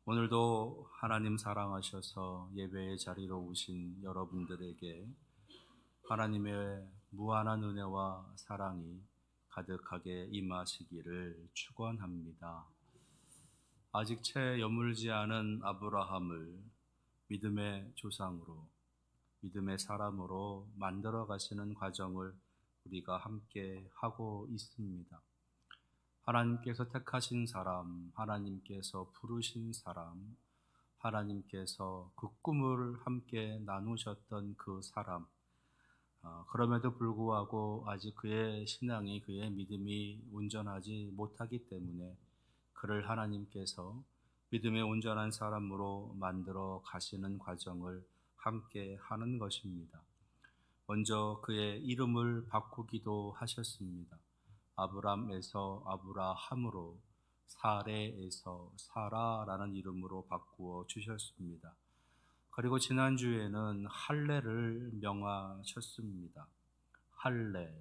오늘도 하나님 사랑하셔서 예배의 자리로 오신 여러분들에게 하나님의 무한한 은혜와 사랑이 가득하게 임하시기를 축원합니다. 아직 채 여물지 않은 아브라함을 믿음의 조상으로, 믿음의 사람으로 만들어 가시는 과정을 우리가 함께 하고 있습니다. 하나님께서 택하신 사람, 하나님께서 부르신 사람, 하나님께서 그 꿈을 함께 나누셨던 그 사람, 그럼에도 불구하고 아직 그의 신앙이, 그의 믿음이 온전하지 못하기 때문에 그를 하나님께서 믿음의 온전한 사람으로 만들어 가시는 과정을 함께 하는 것입니다. 먼저 그의 이름을 바꾸기도 하셨습니다. 아브람에서 아브라함으로, 사레에서 사라라는 이름으로 바꾸어 주셨습니다. 그리고 지난주에는 할례를 명하셨습니다. 할례,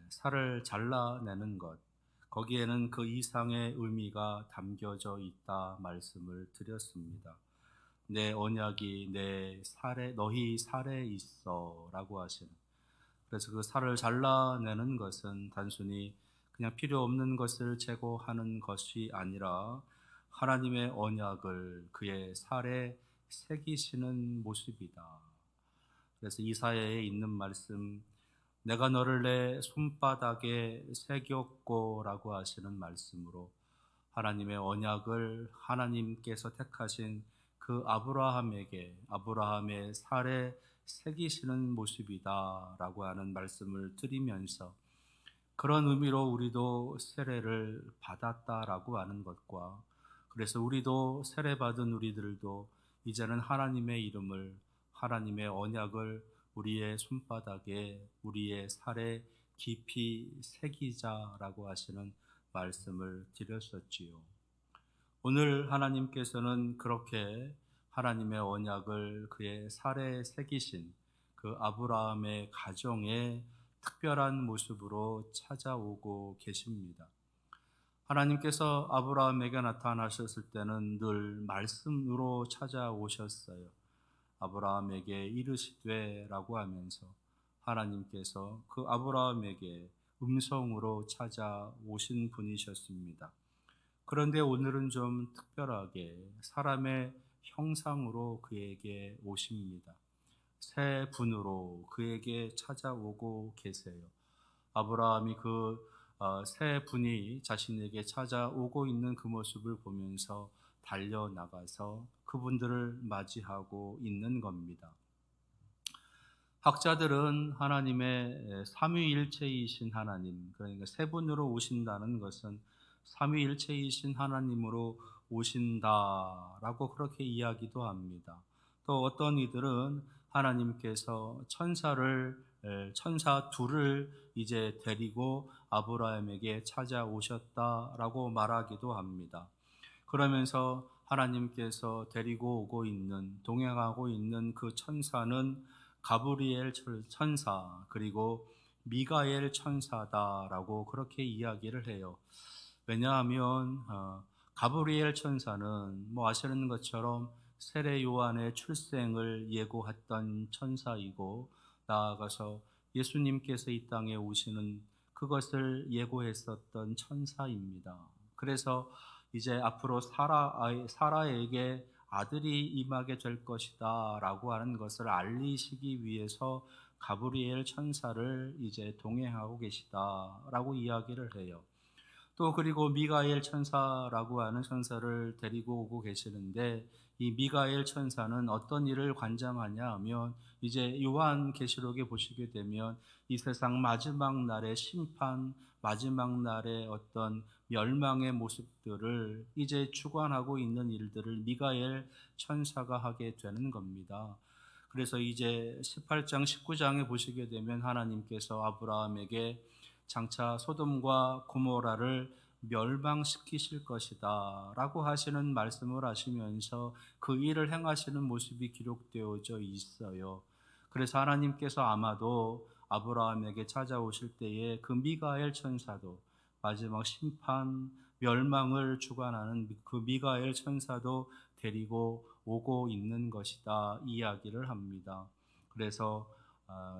살을 잘라내는 것, 거기에는 그 이상의 의미가 담겨져 있다 말씀을 드렸습니다. 내 언약이 내 살에, 너희 살에 있어 라고 하시는, 그래서 그 살을 잘라내는 것은 단순히 그냥 필요 없는 것을 제거하는 것이 아니라 하나님의 언약을 그의 살에 새기시는 모습이다. 그래서 이사야에 있는 말씀, 내가 너를 내 손바닥에 새겼고라고 하시는 말씀으로 하나님의 언약을 하나님께서 택하신 그 아브라함의 살에 새기시는 모습이다라고 하는 말씀을 드리면서, 그런 의미로 우리도 세례를 받았다라고 하는 것과, 그래서 우리도 세례받은 우리들도 이제는 하나님의 이름을, 하나님의 언약을 우리의 손바닥에, 우리의 살에 깊이 새기자라고 하시는 말씀을 드렸었지요. 오늘 하나님께서는 그렇게 하나님의 언약을 그의 살에 새기신 그 아브라함의 가정에 특별한 모습으로 찾아오고 계십니다. 하나님께서 아브라함에게 나타나셨을 때는 늘 말씀으로 찾아오셨어요. 아브라함에게 이르시되 라고 하면서 하나님께서 그 아브라함에게 음성으로 찾아오신 분이셨습니다. 그런데 오늘은 좀 특별하게 사람의 형상으로 그에게 오십니다. 새 분으로 그에게 찾아오고 계세요. 아브라함이 새 분이 자신에게 찾아오고 있는 그 모습을 보면서 달려나가서 그분들을 맞이하고 있는 겁니다. 학자들은 하나님의 삼위일체이신 하나님, 그러니까 세 분으로 오신다는 것은 삼위일체이신 하나님으로 오신다라고 그렇게 이야기도 합니다. 또 어떤 이들은 하나님께서 천사 둘을 이제 데리고 아브라함에게 찾아오셨다라고 말하기도 합니다. 그러면서 하나님께서 데리고 오고 있는, 동행하고 있는 그 천사는 가브리엘 천사, 그리고 미가엘 천사다라고 그렇게 이야기를 해요. 왜냐하면 가브리엘 천사는 아시는 것처럼 세례 요한의 출생을 예고했던 천사이고, 나아가서 예수님께서 이 땅에 오시는 그것을 예고했었던 천사입니다. 그래서 이제 앞으로 사라에게 아들이 임하게 될 것이다 라고 하는 것을 알리시기 위해서 가브리엘 천사를 이제 동행하고 계시다 라고 이야기를 해요. 또 그리고 미가엘 천사라고 하는 천사를 데리고 오고 계시는데, 이 미가엘 천사는 어떤 일을 관장하냐 하면, 이제 요한계시록에 보시게 되면 이 세상 마지막 날의 심판, 마지막 날의 어떤 멸망의 모습들을 이제 주관하고 있는 일들을 미가엘 천사가 하게 되는 겁니다. 그래서 이제 18장 19장에 보시게 되면 하나님께서 아브라함에게 장차 소돔과 고모라를 멸망시키실 것이다 라고 하시는 말씀을 하시면서 그 일을 행하시는 모습이 기록되어져 있어요. 그래서 하나님께서 아마도 아브라함에게 찾아오실 때에 그 미가엘 천사도 마지막 심판, 멸망을 주관하는 그 미가엘 천사도 데리고 오고 있는 것이다 이야기를 합니다. 그래서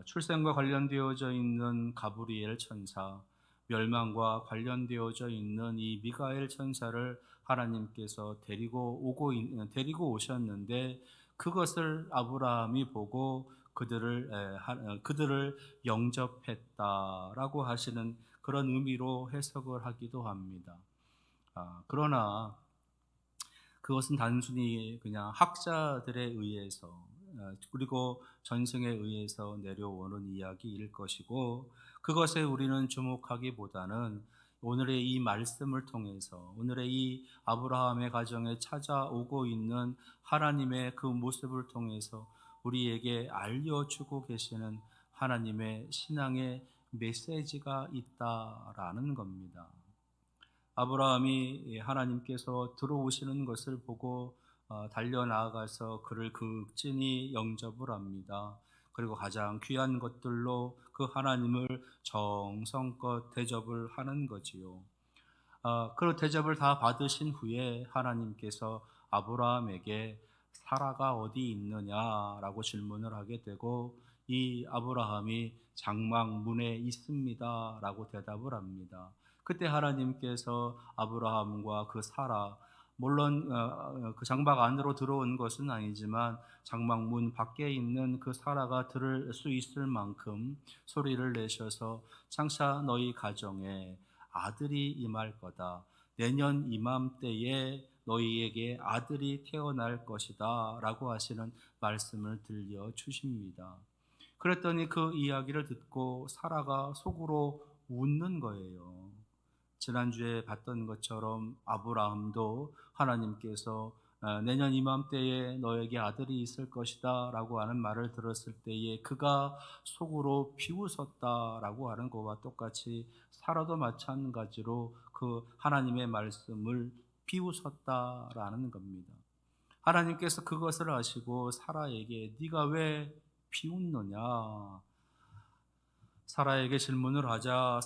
출생과 관련되어져 있는 가브리엘 천사, 멸망과 관련되어져 있는 이 미가엘 천사를 하나님께서 데리고 오셨는데, 그것을 아브라함이 보고 그들을 영접했다라고 하시는 그런 의미로 해석을 하기도 합니다. 그러나 그것은 단순히 그냥 학자들에 의해서 그리고 전승에 의해서 내려오는 이야기일 것이고, 그것에 우리는 주목하기보다는 오늘의 이 말씀을 통해서, 오늘의 이 아브라함의 가정에 찾아오고 있는 하나님의 그 모습을 통해서 우리에게 알려주고 계시는 하나님의 신앙의 메시지가 있다라는 겁니다. 아브라함이 하나님께서 들어오시는 것을 보고 달려나가서 그를 극진히 영접을 합니다. 그리고 가장 귀한 것들로 그 하나님을 정성껏 대접을 하는 거지요. 그 대접을 다 받으신 후에 하나님께서 아브라함에게 사라가 어디 있느냐라고 질문을 하게 되고, 이 아브라함이 장막문에 있습니다라고 대답을 합니다. 그때 하나님께서 아브라함과 그 사라, 물론 그 장막 안으로 들어온 것은 아니지만 장막문 밖에 있는 그 사라가 들을 수 있을 만큼 소리를 내셔서 장차 너희 가정에 아들이 임할 거다. 내년 이맘때에 너희에게 아들이 태어날 것이다 라고 하시는 말씀을 들려주십니다. 그랬더니 그 이야기를 듣고 사라가 속으로 웃는 거예요. 지난주에 봤던 것처럼 아브라함도 하나님께서 내년 이맘때에 너에게 아들이 있을 것이다 라고 하는 말을 들었을 때에 그가 속으로 비웃었다 라고 하는 것과 똑같이 사라도 마찬가지로 그 하나님의 말씀을 비웃었다라는 겁니다. 하나님께서 그것을 아시고 사라에게 네가 왜 비웃느냐, 사라에게 질문을 하자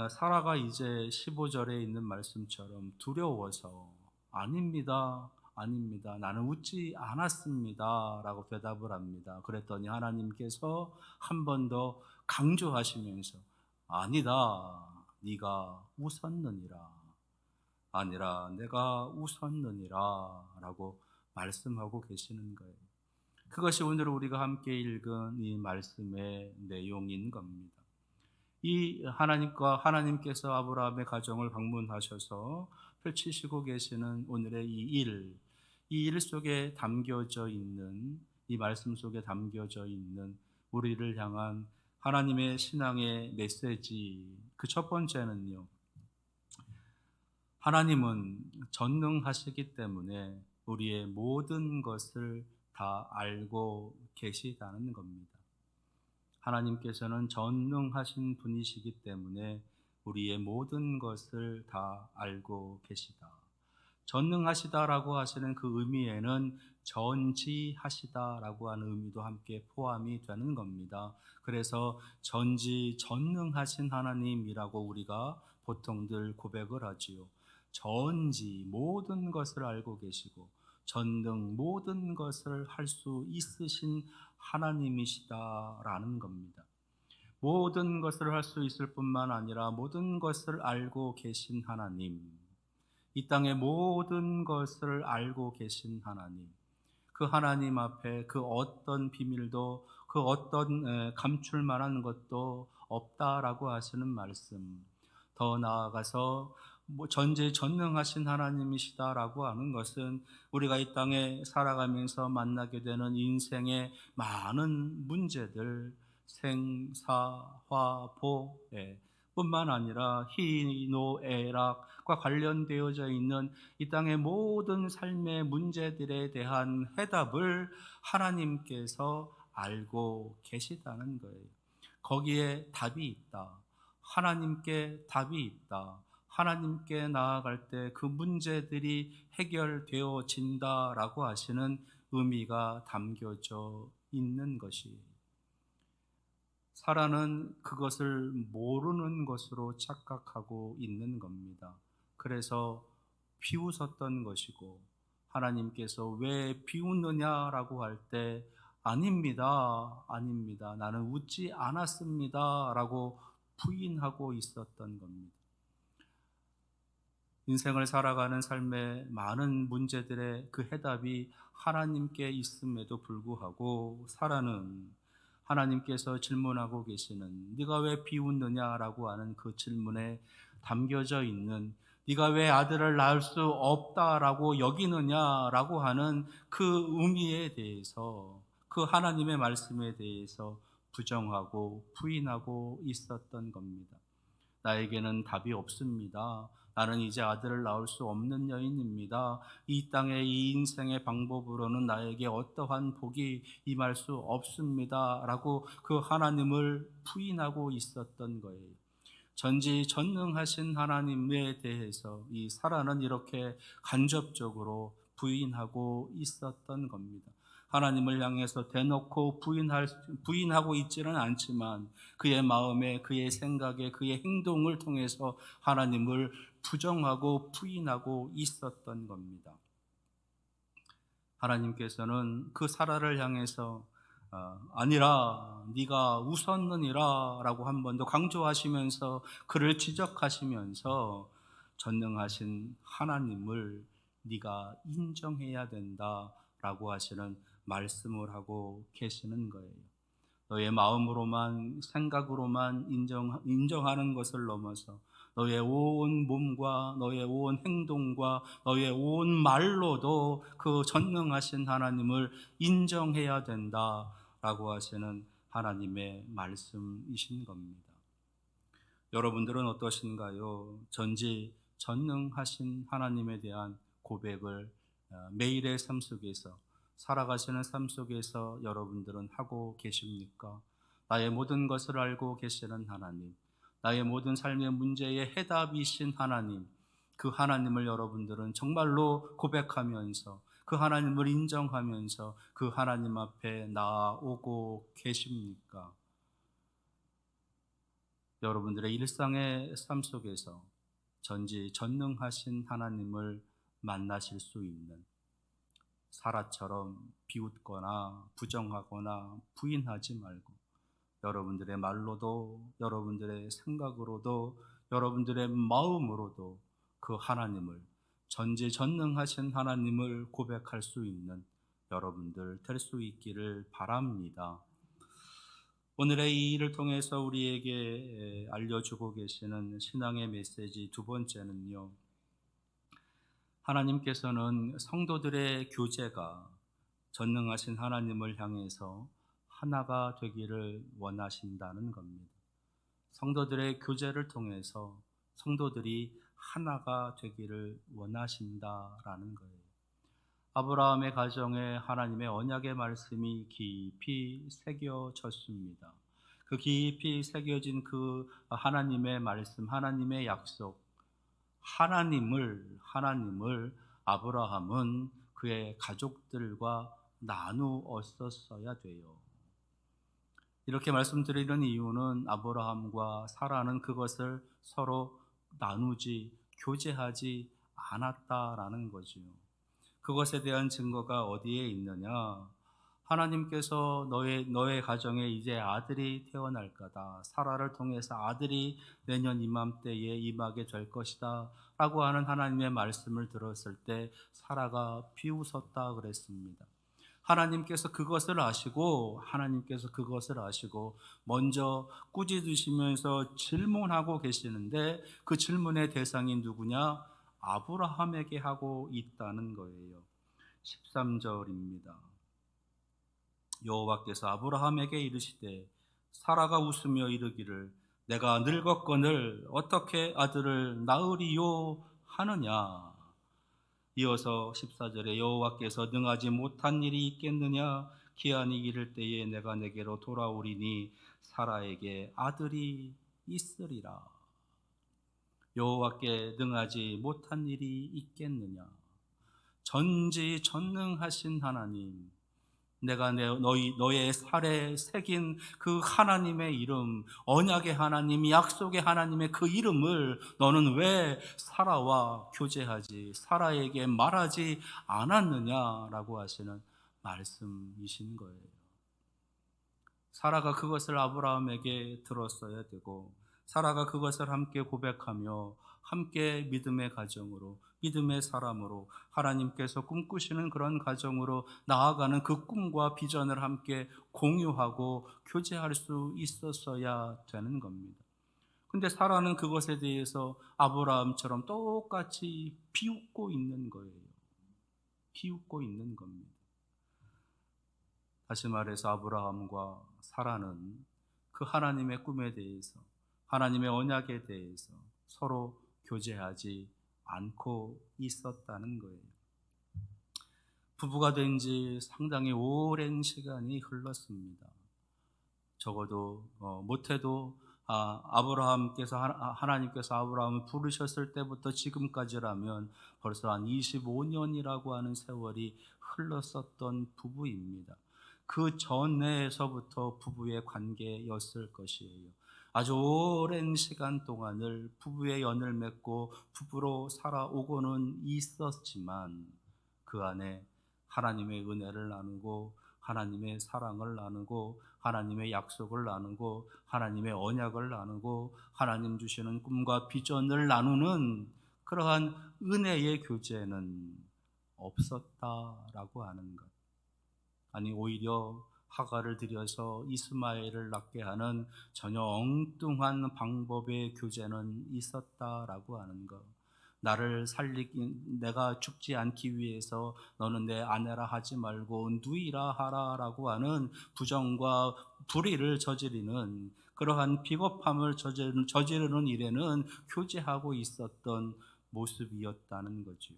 사라가 이제 15절에 있는 말씀처럼 두려워서 아닙니다, 아닙니다, 나는 웃지 않았습니다 라고 대답을 합니다. 그랬더니 하나님께서 한 번 더 강조하시면서 아니다, 네가 웃었느니라, 아니라 내가 웃었느니라 라고 말씀하고 계시는 거예요. 그것이 오늘 우리가 함께 읽은 이 말씀의 내용인 겁니다. 이 하나님께서 아브라함의 가정을 방문하셔서 펼치시고 계시는 오늘의 이 일 속에 담겨져 있는, 이 말씀 속에 담겨져 있는 우리를 향한 하나님의 신앙의 메시지, 그 첫 번째는요, 하나님은 전능하시기 때문에 우리의 모든 것을 다 알고 계시다는 겁니다. 하나님께서는 전능하신 분이시기 때문에 우리의 모든 것을 다 알고 계시다. 전능하시다라고 하시는 그 의미에는 전지하시다라고 하는 의미도 함께 포함이 되는 겁니다. 그래서 전지전능하신 하나님이라고 우리가 보통들 고백을 하지요. 전지 모든 것을 알고 계시고 전능 모든 것을 할 수 있으신 하나님이시다라는 겁니다. 모든 것을 할 수 있을 뿐만 아니라 모든 것을 알고 계신 하나님, 이 땅의 모든 것을 알고 계신 하나님, 그 하나님 앞에 그 어떤 비밀도, 그 어떤 감출 만한 것도 없다라고 하시는 말씀, 더 나아가서 전지전능하신 하나님이시다라고 하는 것은 우리가 이 땅에 살아가면서 만나게 되는 인생의 많은 문제들, 생사화보 뿐만 아니라 희노애락과 관련되어져 있는 이 땅의 모든 삶의 문제들에 대한 해답을 하나님께서 알고 계시다는 거예요. 거기에 답이 있다. 하나님께 답이 있다. 하나님께 나아갈 때 그 문제들이 해결되어진다라고 하시는 의미가 담겨져 있는 것이에요. 사라는 그것을 모르는 것으로 착각하고 있는 겁니다. 그래서 비웃었던 것이고, 하나님께서 왜 비웃느냐라고 할 때 아닙니다, 아닙니다, 나는 웃지 않았습니다 라고 부인하고 있었던 겁니다. 인생을 살아가는 삶의 많은 문제들의 그 해답이 하나님께 있음에도 불구하고 사라는 하나님께서 질문하고 계시는 네가 왜 비웃느냐라고 하는 그 질문에 담겨져 있는 네가 왜 아들을 낳을 수 없다라고 여기느냐라고 하는 그 의미에 대해서, 그 하나님의 말씀에 대해서 부정하고 부인하고 있었던 겁니다. 나에게는 답이 없습니다. 나는 이제 아들을 낳을 수 없는 여인입니다. 이 땅의 이 인생의 방법으로는 나에게 어떠한 복이 임할 수 없습니다 라고 그 하나님을 부인하고 있었던 거예요. 전지전능하신 하나님에 대해서 이 사라는 이렇게 간접적으로 부인하고 있었던 겁니다. 하나님을 향해서 대놓고 부인하고 있지는 않지만 그의 마음에, 그의 생각에, 그의 행동을 통해서 하나님을 부정하고 부인하고 있었던 겁니다. 하나님께서는 그 사라를 향해서 아니라 네가 웃었느니라 라고 한 번 더 강조하시면서 그를 지적하시면서 전능하신 하나님을 네가 인정해야 된다 라고 하시는 말씀을 하고 계시는 거예요. 너의 마음으로만, 생각으로만 인정하는 것을 넘어서 너의 온 몸과 너의 온 행동과 너의 온 말로도 그 전능하신 하나님을 인정해야 된다라고 하시는 하나님의 말씀이신 겁니다. 여러분들은 어떠신가요? 전지전능하신 하나님에 대한 고백을 매일의 삶 속에서, 살아가시는 삶 속에서 여러분들은 하고 계십니까? 나의 모든 것을 알고 계시는 하나님, 나의 모든 삶의 문제의 해답이신 하나님, 그 하나님을 여러분들은 정말로 고백하면서 그 하나님을 인정하면서 그 하나님 앞에 나아오고 계십니까? 여러분들의 일상의 삶 속에서 전지전능하신 하나님을 만나실 수 있는, 사라처럼 비웃거나 부정하거나 부인하지 말고 여러분들의 말로도, 여러분들의 생각으로도, 여러분들의 마음으로도 그 하나님을, 전지전능하신 하나님을 고백할 수 있는 여러분들 될 수 있기를 바랍니다. 오늘의 이 일을 통해서 우리에게 알려주고 계시는 신앙의 메시지 두 번째는요, 하나님께서는 성도들의 교제가 전능하신 하나님을 향해서 하나가 되기를 원하신다는 겁니다. 성도들의 교제를 통해서 성도들이 하나가 되기를 원하신다라는 거예요. 아브라함의 가정에 하나님의 언약의 말씀이 깊이 새겨졌습니다. 그 깊이 새겨진 그 하나님의 말씀, 하나님의 약속, 하나님을 아브라함은 그의 가족들과 나누었었어야 돼요. 이렇게 말씀드리는 이유는 아브라함과 사라는 그것을 서로 나누지, 교제하지 않았다라는 거지요. 그것에 대한 증거가 어디에 있느냐? 하나님께서 너의 가정에 이제 아들이 태어날 거다, 사라를 통해서 아들이 내년 이맘때에 임하게 될 것이다 라고 하는 하나님의 말씀을 들었을 때 사라가 비웃었다 그랬습니다. 하나님께서 그것을 아시고 먼저 꾸짖으시면서 질문하고 계시는데 그 질문의 대상이 누구냐? 아브라함에게 하고 있다는 거예요. 13절입니다. 여호와께서 아브라함에게 이르시되 사라가 웃으며 이르기를 내가 늙었거늘 어떻게 아들을 낳으리요 하느냐. 이어서 14절에 여호와께서 능하지 못한 일이 있겠느냐, 기한이 이를 때에 내가 내게로 돌아오리니 사라에게 아들이 있으리라. 여호와께 능하지 못한 일이 있겠느냐. 전지전능하신 하나님, 내가 너의 살에 새긴 그 하나님의 이름, 언약의 하나님, 약속의 하나님의 그 이름을 너는 왜 사라와 교제하지, 사라에게 말하지 않았느냐라고 하시는 말씀이신 거예요. 사라가 그것을 아브라함에게 들었어야 되고, 사라가 그것을 함께 고백하며 함께 믿음의 가정으로, 믿음의 사람으로, 하나님께서 꿈꾸시는 그런 가정으로 나아가는 그 꿈과 비전을 함께 공유하고 교제할 수 있었어야 되는 겁니다. 근데 사라는 그것에 대해서 아브라함처럼 똑같이 비웃고 있는 거예요. 비웃고 있는 겁니다. 다시 말해서 아브라함과 사라는 그 하나님의 꿈에 대해서, 하나님의 언약에 대해서 서로 교제하지 않고 있었다는 거예요. 부부가 된 지 상당히 오랜 시간이 흘렀습니다. 적어도 못해도 아브라함께서 하나님께서 아브라함을 부르셨을 때부터 지금까지라면 벌써 한 25년이라고 하는 세월이 흘렀었던 부부입니다. 그 전에서부터 부부의 관계였을 것이에요. 아주 오랜 시간 동안을 부부의 연을 맺고 부부로 살아오고는 있었지만 그 안에 하나님의 은혜를 나누고 하나님의 사랑을 나누고 하나님의 약속을 나누고 하나님의 언약을 나누고 하나님 주시는 꿈과 비전을 나누는 그러한 은혜의 교제는 없었다라고 하는 것. 아니 오히려 하가를 들여서 이스마엘을 낳게 하는 전혀 엉뚱한 방법의 교제는 있었다라고 하는 것. 나를 내가 죽지 않기 위해서 너는 내 아내라 하지 말고 누이라 하라라고 하는 부정과 불의를 저지르는 그러한 비겁함을 저지르는 일에는 교제하고 있었던 모습이었다는 거지요.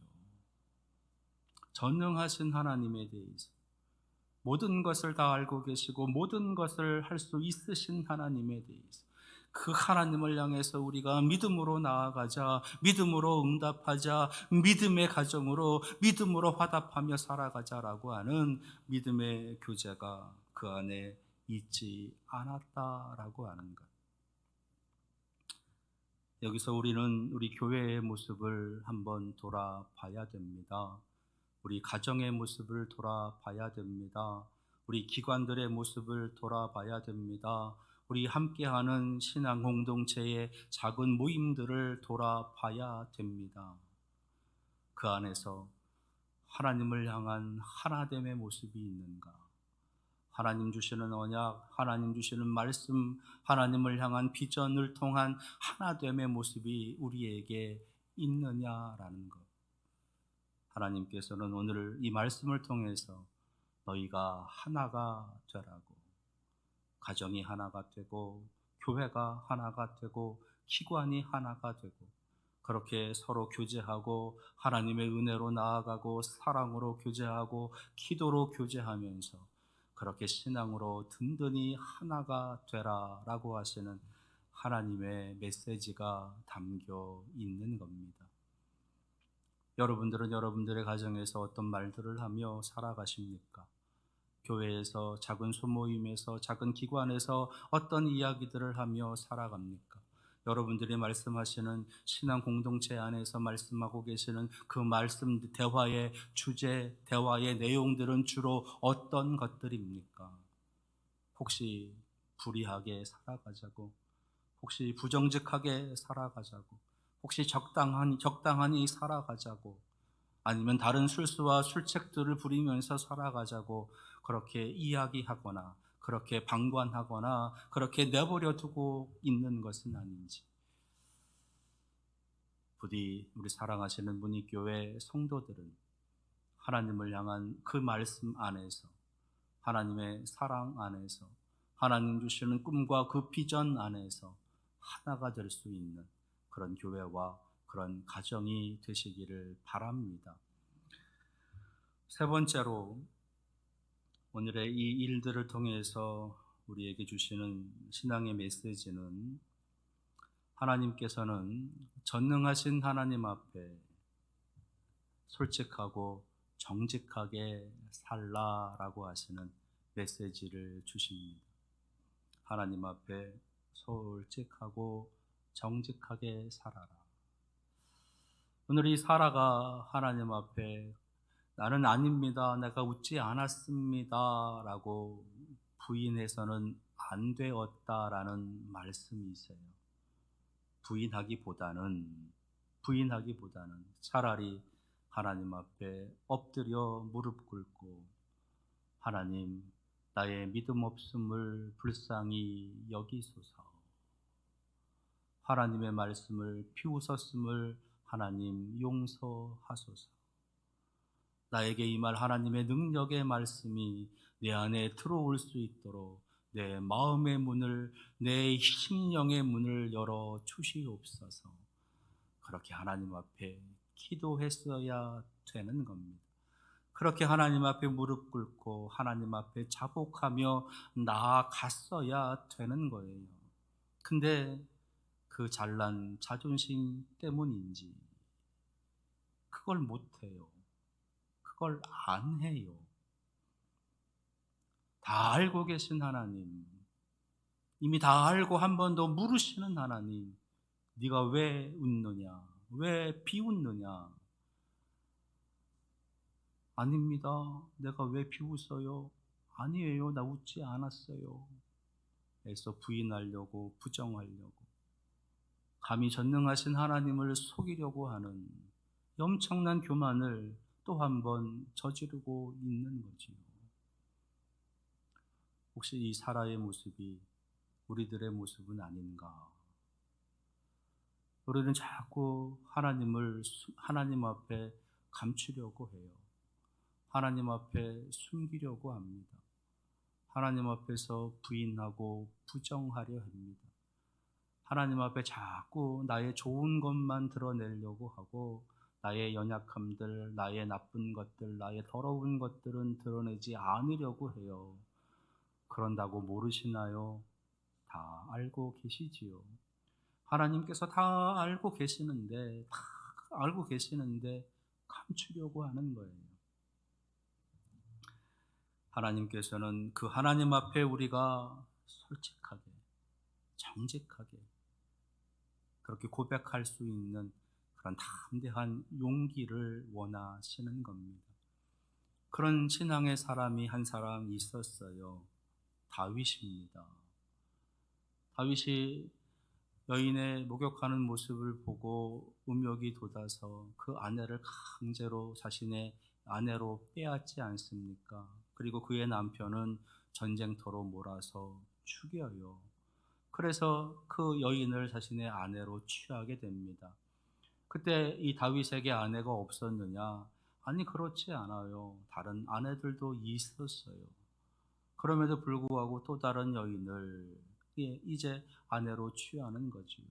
전능하신 하나님에 대해서 모든 것을 다 알고 계시고 모든 것을 할 수 있으신 하나님에 대해서 그 하나님을 향해서 우리가 믿음으로 나아가자, 믿음으로 응답하자, 믿음의 가정으로 믿음으로 화답하며 살아가자라고 하는 믿음의 교제가 그 안에 있지 않았다라고 하는 것. 여기서 우리는 우리 교회의 모습을 한번 돌아봐야 됩니다. 우리 가정의 모습을 돌아봐야 됩니다. 우리 기관들의 모습을 돌아봐야 됩니다. 우리 함께하는 신앙 공동체의 작은 모임들을 돌아봐야 됩니다. 그 안에서 하나님을 향한 하나됨의 모습이 있는가? 하나님 주시는 언약, 하나님 주시는 말씀, 하나님을 향한 비전을 통한 하나됨의 모습이 우리에게 있느냐라는 것. 하나님께서는 오늘 이 말씀을 통해서 너희가 하나가 되라고, 가정이 하나가 되고 교회가 하나가 되고 기관이 하나가 되고 그렇게 서로 교제하고 하나님의 은혜로 나아가고 사랑으로 교제하고 기도로 교제하면서 그렇게 신앙으로 든든히 하나가 되라라고 하시는 하나님의 메시지가 담겨 있는 겁니다. 여러분들은 여러분들의 가정에서 어떤 말들을 하며 살아가십니까? 교회에서, 작은 소모임에서, 작은 기관에서 어떤 이야기들을 하며 살아갑니까? 여러분들이 말씀하시는 신앙 공동체 안에서 말씀하고 계시는 그 말씀, 대화의 주제, 대화의 내용들은 주로 어떤 것들입니까? 혹시 불의하게 살아가자고, 혹시 부정직하게 살아가자고, 혹시 적당하니 살아가자고, 아니면 다른 술수와 술책들을 부리면서 살아가자고 그렇게 이야기하거나 그렇게 방관하거나 그렇게 내버려 두고 있는 것은 아닌지, 부디 우리 사랑하시는 문익교회 성도들은 하나님을 향한 그 말씀 안에서, 하나님의 사랑 안에서, 하나님 주시는 꿈과 그 비전 안에서 하나가 될 수 있는 그런 교회와 그런 가정이 되시기를 바랍니다. 세 번째로 오늘의 이 일들을 통해서 우리에게 주시는 신앙의 메시지는 하나님께서는 전능하신 하나님 앞에 솔직하고 정직하게 살라라고 하시는 메시지를 주십니다. 하나님 앞에 솔직하고 정직하게 살아라. 오늘 이 사라가 하나님 앞에 나는 아닙니다, 내가 웃지 않았습니다 라고 부인해서는 안 되었다라는 말씀이세요. 부인하기보다는 차라리 하나님 앞에 엎드려 무릎 꿇고, 하나님, 나의 믿음 없음을 불쌍히 여기소서. 하나님의 말씀을 비웃었음을 하나님 용서하소서. 나에게 임할 하나님의 능력의 말씀이 내 안에 들어올 수 있도록 내 마음의 문을, 내 심령의 문을 열어 주시옵소서. 그렇게 하나님 앞에 기도했어야 되는 겁니다. 그렇게 하나님 앞에 무릎 꿇고 하나님 앞에 자복하며 나아갔어야 되는 거예요. 근데 그 잘난 자존심 때문인지 그걸 못해요. 그걸 안 해요. 다 알고 계신 하나님, 이미 다 알고 한 번 더 물으시는 하나님, 네가 왜 웃느냐? 왜 비웃느냐? 아닙니다. 내가 왜 비웃어요? 아니에요. 나 웃지 않았어요. 애써 부인하려고, 부정하려고, 감히 전능하신 하나님을 속이려고 하는 엄청난 교만을 또 한 번 저지르고 있는 거지요. 혹시 이 사라의 모습이 우리들의 모습은 아닌가? 우리는 자꾸 하나님 앞에 감추려고 해요. 하나님 앞에 숨기려고 합니다. 하나님 앞에서 부인하고 부정하려 합니다. 하나님 앞에 자꾸 나의 좋은 것만 드러내려고 하고, 나의 연약함들, 나의 나쁜 것들, 나의 더러운 것들은 드러내지 않으려고 해요. 그런다고 모르시나요? 다 알고 계시지요. 하나님께서 다 알고 계시는데 감추려고 하는 거예요. 하나님께서는 그 하나님 앞에 우리가 솔직하게, 정직하게 그렇게 고백할 수 있는 그런 담대한 용기를 원하시는 겁니다. 그런 신앙의 사람이 한 사람 있었어요. 다윗입니다. 다윗이 여인의 목욕하는 모습을 보고 음욕이 돋아서 그 아내를 강제로 자신의 아내로 빼앗지 않습니까? 그리고 그의 남편은 전쟁터로 몰아서 죽여요. 그래서 그 여인을 자신의 아내로 취하게 됩니다. 그때 이 다윗에게 아내가 없었느냐? 아니, 그렇지 않아요. 다른 아내들도 있었어요. 그럼에도 불구하고 또 다른 여인을 이제 아내로 취하는 거지요.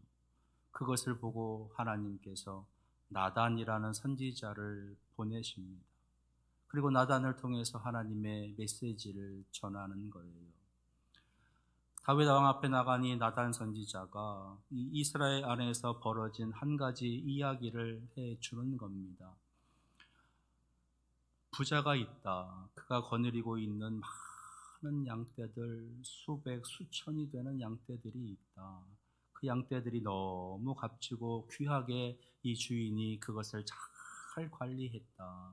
그것을 보고 하나님께서 나단이라는 선지자를 보내십니다. 그리고 나단을 통해서 하나님의 메시지를 전하는 거예요. 다윗 왕 앞에 나가니 나단 선지자가 이 이스라엘 안에서 벌어진 한 가지 이야기를 해 주는 겁니다. 부자가 있다. 그가 거느리고 있는 많은 양떼들, 수백, 수천이 되는 양떼들이 있다. 그 양떼들이 너무 값지고 귀하게 이 주인이 그것을 잘 관리했다.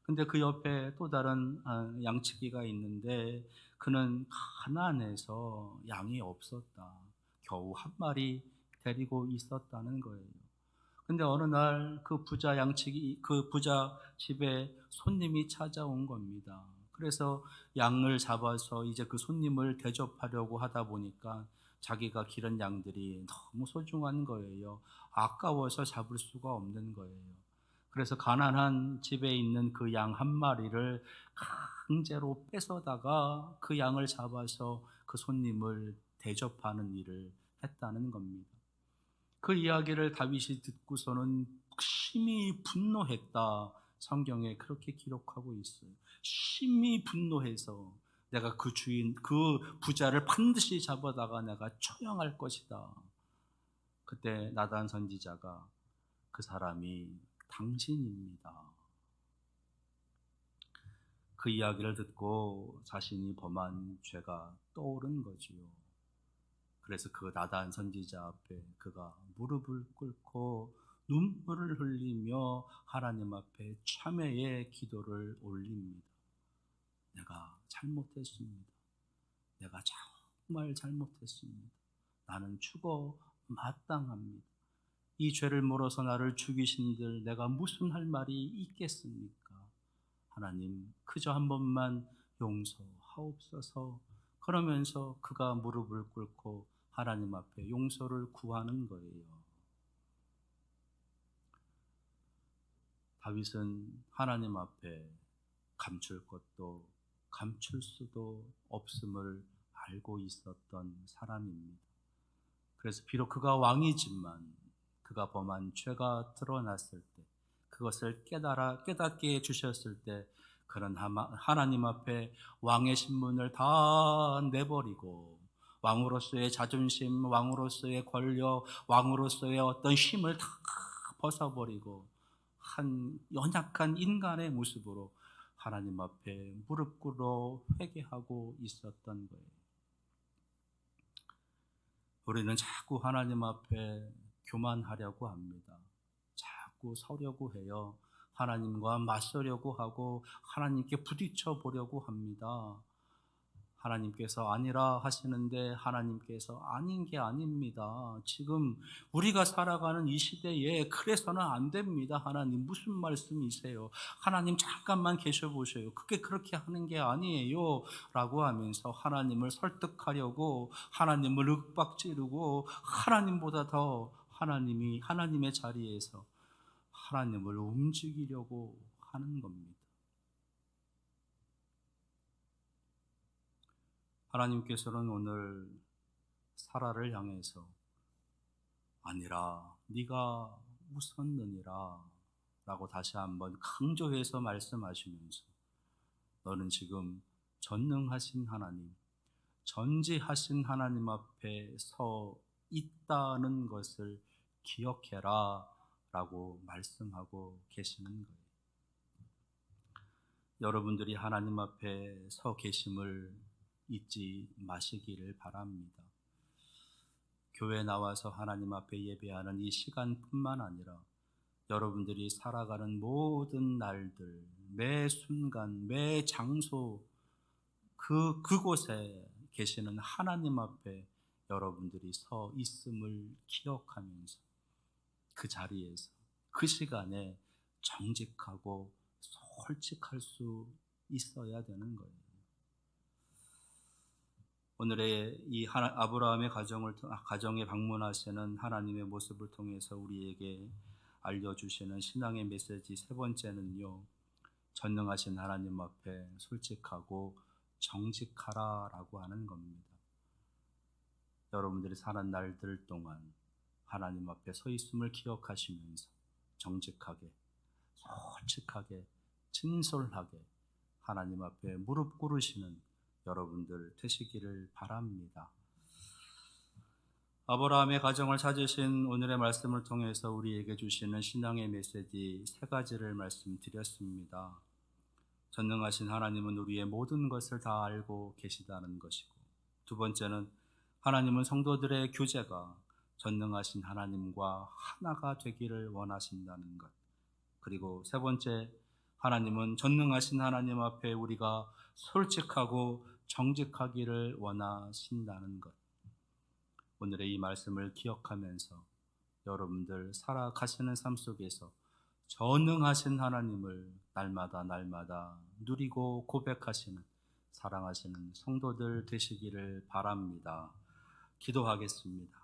근데 그 옆에 또 다른 양치기가 있는데 그는 가난해서 양이 없었다. 겨우 한 마리 데리고 있었다는 거예요. 근데 어느 날 그 부자 집에 손님이 찾아온 겁니다. 그래서 양을 잡아서 이제 그 손님을 대접하려고 하다 보니까 자기가 기른 양들이 너무 소중한 거예요. 아까워서 잡을 수가 없는 거예요. 그래서 가난한 집에 있는 그 양 한 마리를 강제로 뺏어다가 그 양을 잡아서 그 손님을 대접하는 일을 했다는 겁니다. 그 이야기를 다윗이 듣고서는 심히 분노했다. 성경에 그렇게 기록하고 있어요. 심히 분노해서 내가 그 주인, 그 부자를 반드시 잡아다가 내가 처형할 것이다. 그때 나단 선지자가 그 사람이 당신입니다. 그 이야기를 듣고 자신이 범한 죄가 떠오른 거지요. 그래서 그 나단 선지자 앞에 그가 무릎을 꿇고 눈물을 흘리며 하나님 앞에 참회의 기도를 올립니다. 내가 잘못했습니다. 내가 정말 잘못했습니다. 나는 죽어 마땅합니다. 이 죄를 물어서 나를 죽이신들 내가 무슨 할 말이 있겠습니까? 하나님, 그저 한 번만 용서하옵소서. 그러면서 그가 무릎을 꿇고 하나님 앞에 용서를 구하는 거예요. 다윗은 하나님 앞에 감출 것도 감출 수도 없음을 알고 있었던 사람입니다. 그래서 비록 그가 왕이지만 그가 범한 죄가 드러났을 때, 그것을 깨닫게 해주셨을 때, 그는 하나님 앞에 왕의 신분을 다 내버리고 왕으로서의 자존심, 왕으로서의 권력, 왕으로서의 어떤 힘을 다 벗어버리고 한 연약한 인간의 모습으로 하나님 앞에 무릎 꿇어 회개하고 있었던 거예요. 우리는 자꾸 하나님 앞에 교만하려고 합니다. 자꾸 서려고 해요. 하나님과 맞서려고 하고 하나님께 부딪혀 보려고 합니다. 하나님께서 아니라 하시는데 하나님께서 아닌 게 아닙니다. 지금 우리가 살아가는 이 시대에 그래서는 안 됩니다. 하나님 무슨 말씀이세요? 하나님 잠깐만 계셔 보세요. 그게 그렇게 하는 게 아니에요 라고 하면서 하나님을 설득하려고 하나님을 윽박지르고 하나님보다 더 하나님의 자리에서 하나님을 움직이려고 하는 겁니다. 하나님께서는 오늘 사라를 향해서 아니라 네가 웃었느니라 라고 다시 한번 강조해서 말씀하시면서 너는 지금 전능하신 하나님, 전지하신 하나님 앞에 서 있다는 것을 기억해라 라고 말씀하고 계시는 거예요. 여러분들이 하나님 앞에 서 계심을 잊지 마시기를 바랍니다. 교회 나와서 하나님 앞에 예배하는 이 시간뿐만 아니라 여러분들이 살아가는 모든 날들, 매 순간, 매 장소, 그곳에 계시는 하나님 앞에 여러분들이 서 있음을 기억하면서 그 자리에서, 그 시간에 정직하고 솔직할 수 있어야 되는 거예요. 오늘의 이 아브라함의 가정에 방문하시는 하나님의 모습을 통해서 우리에게 알려주시는 신앙의 메시지 세 번째는요, 전능하신 하나님 앞에 솔직하고 정직하라라고 하는 겁니다. 여러분들이 사는 날들 동안 하나님 앞에 서 있음을 기억하시면서 정직하게, 솔직하게, 진솔하게 하나님 앞에 무릎 꿇으시는 여러분들 되시기를 바랍니다. 아브라함의 가정을 찾으신 오늘의 말씀을 통해서 우리에게 주시는 신앙의 메시지 세 가지를 말씀드렸습니다. 전능하신 하나님은 우리의 모든 것을 다 알고 계시다는 것이고, 두 번째는 하나님은 성도들의 교제가 전능하신 하나님과 하나가 되기를 원하신다는 것, 그리고 세 번째, 하나님은 전능하신 하나님 앞에 우리가 솔직하고 정직하기를 원하신다는 것. 오늘의 이 말씀을 기억하면서 여러분들 살아가시는 삶 속에서 전능하신 하나님을 날마다 누리고 고백하시는, 사랑하시는 성도들 되시기를 바랍니다. 기도하겠습니다.